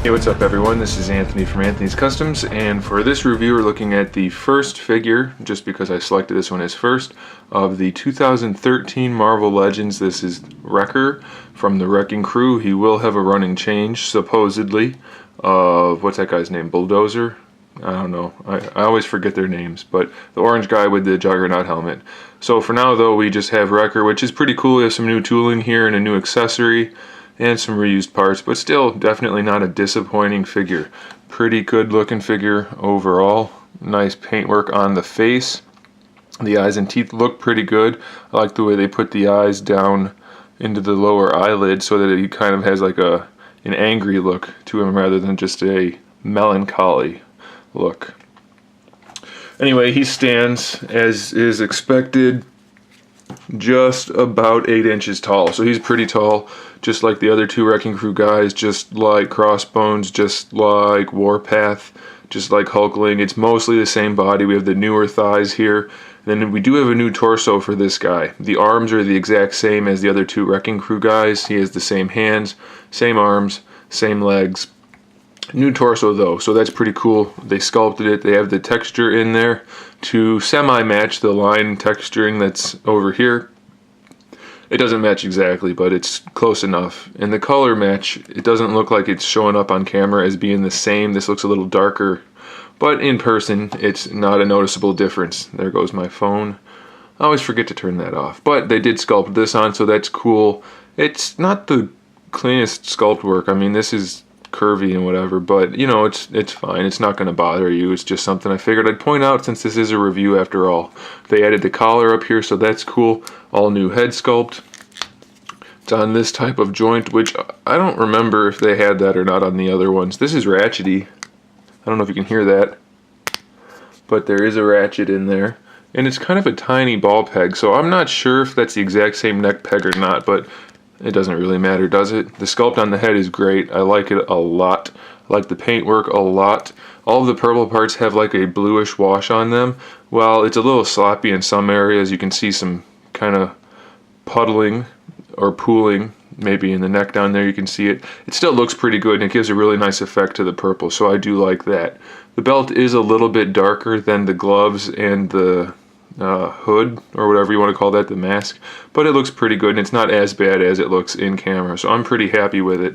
Hey, what's up everyone? This is Anthony from Anthony's Customs, and for this review we're looking at the first figure, just because I selected this one as first, of the 2013 Marvel Legends. This is Wrecker from the Wrecking Crew. He will have a running change, supposedly, of, what's that guy's name, Bulldozer? I don't know. I always forget their names, but the orange guy with the Juggernaut helmet. So for now though, we just have Wrecker, which is pretty cool. We have some new tooling here and a new accessory and some reused parts, but still definitely not a disappointing figure. Pretty good looking figure overall. Nice paintwork on the face. The eyes and teeth look pretty good. I like the way they put the eyes down into the lower eyelid so that he kind of has like an angry look to him rather than just a melancholy look. Anyway, he stands, as is expected, just about 8 inches tall. So he's pretty tall, just like the other two Wrecking Crew guys, just like Crossbones, just like Warpath, just like Hulkling. It's mostly the same body. We have the newer thighs here. And then we do have a new torso for this guy. The arms are the exact same as the other two Wrecking Crew guys. He has the same hands, same arms, same legs. New torso though, so that's pretty cool. They sculpted it. They have the texture in there to semi-match the line texturing that's over here. It doesn't match exactly, but it's close enough. And the color match, it doesn't look like it's showing up on camera as being the same. This looks a little darker, but in person, it's not a noticeable difference. There goes my phone. I always forget to turn that off. But they did sculpt this on, so that's cool. It's not the cleanest sculpt work. I mean, this is curvy and whatever, but you know, it's fine. It's not going to bother you. It's just something I figured I'd point out since this is a review after all. They added the collar up here, so that's cool. All new head sculpt. It's on this type of joint, which I don't remember if they had that or not on the other ones. This is ratchety. I don't know if you can hear that, but there is a ratchet in there, and it's kind of a tiny ball peg, so I'm not sure if that's the exact same neck peg or not, but it doesn't really matter, does it? The sculpt on the head is great. I like it a lot. I like the paintwork a lot. All of the purple parts have like a bluish wash on them. Well, it's a little sloppy in some areas. You can see some kind of puddling or pooling maybe in the neck down there. You can see it. It still looks pretty good, and it gives a really nice effect to the purple, so I do like that. The belt is a little bit darker than the gloves and the hood, or whatever you want to call that, the mask, but it looks pretty good, and it's not as bad as it looks in camera, so I'm pretty happy with it.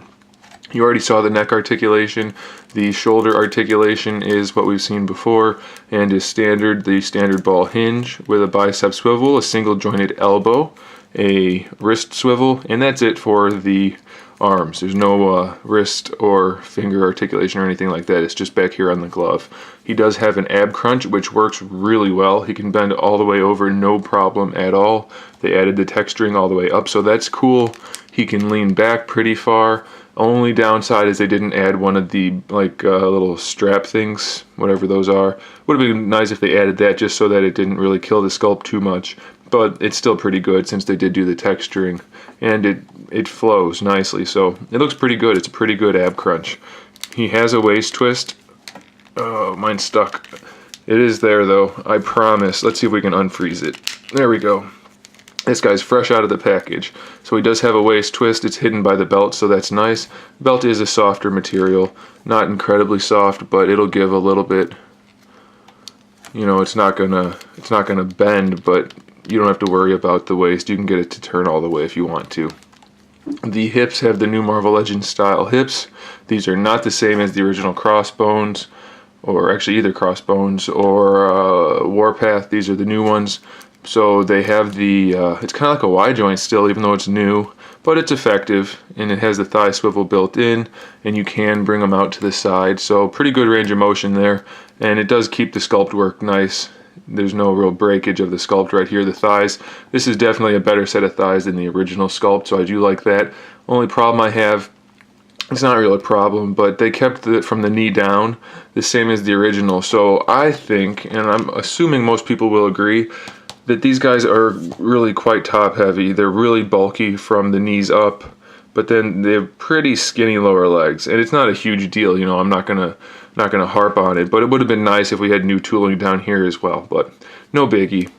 You already saw the neck articulation. The shoulder articulation is what we've seen before and is standard. The standard ball hinge with a bicep swivel, a single jointed elbow, a wrist swivel, and that's it for the arms. There's no wrist or finger articulation or anything like that. It's just back here on the glove. He does have an ab crunch, which works really well. He can bend all the way over, no problem at all. They added the texturing all the way up, so that's cool. He can lean back pretty far. Only downside is they didn't add one of the little strap things, whatever those are. Would have been nice if they added that, just so that it didn't really kill the sculpt too much. But it's still pretty good since they did do the texturing, and it flows nicely, so it looks pretty good. It's a pretty good ab crunch. He has a waist twist. Oh, mine's stuck. It is there though, I promise. Let's see if we can unfreeze it. There we go. This guy's fresh out of the package. So he does have a waist twist. It's hidden by the belt, so that's nice. The belt is a softer material, not incredibly soft, but it'll give a little bit. You know, it's not gonna bend, but you don't have to worry about the waist. You can get it to turn all the way if you want to. The hips have the new Marvel Legends style hips. These are not the same as the original Crossbones, or actually either Crossbones or Warpath. These are the new ones. So they have the, it's kind of like a Y joint still, even though it's new, but it's effective, and it has the thigh swivel built in, and you can bring them out to the side. So pretty good range of motion there, and it does keep the sculpt work nice. There's no real breakage of the sculpt right here. The thighs, this is definitely a better set of thighs than the original sculpt, so I do like that. Only problem I have, it's not really a problem, but they kept it from the knee down, the same as the original. So I think, and I'm assuming most people will agree, that these guys are really quite top heavy. They're really bulky from the knees up, but then they have pretty skinny lower legs, and it's not a huge deal. You know, I'm not gonna harp on it, but it would have been nice if we had new tooling down here as well, but no biggie.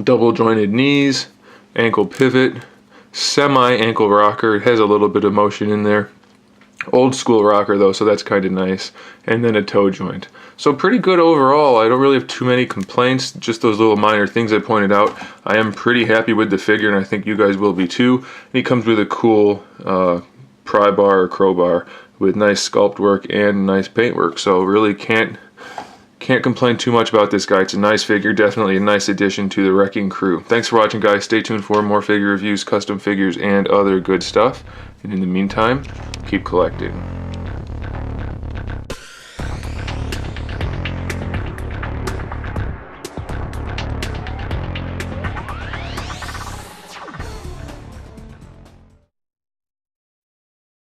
Double jointed knees, ankle pivot, semi ankle rocker. It has a little bit of motion in there. Old school rocker though, so that's kind of nice. And then a toe joint. So pretty good overall. I don't really have too many complaints, just those little minor things I pointed out. I am pretty happy with the figure, and I think you guys will be too. And he comes with a cool pry bar or crowbar with nice sculpt work and nice paint work. So really can't complain too much about this guy. It's a nice figure, definitely a nice addition to the wrecking crew. Thanks for watching, guys. Stay tuned for more figure reviews, custom figures, and other good stuff. And in the meantime, keep collecting.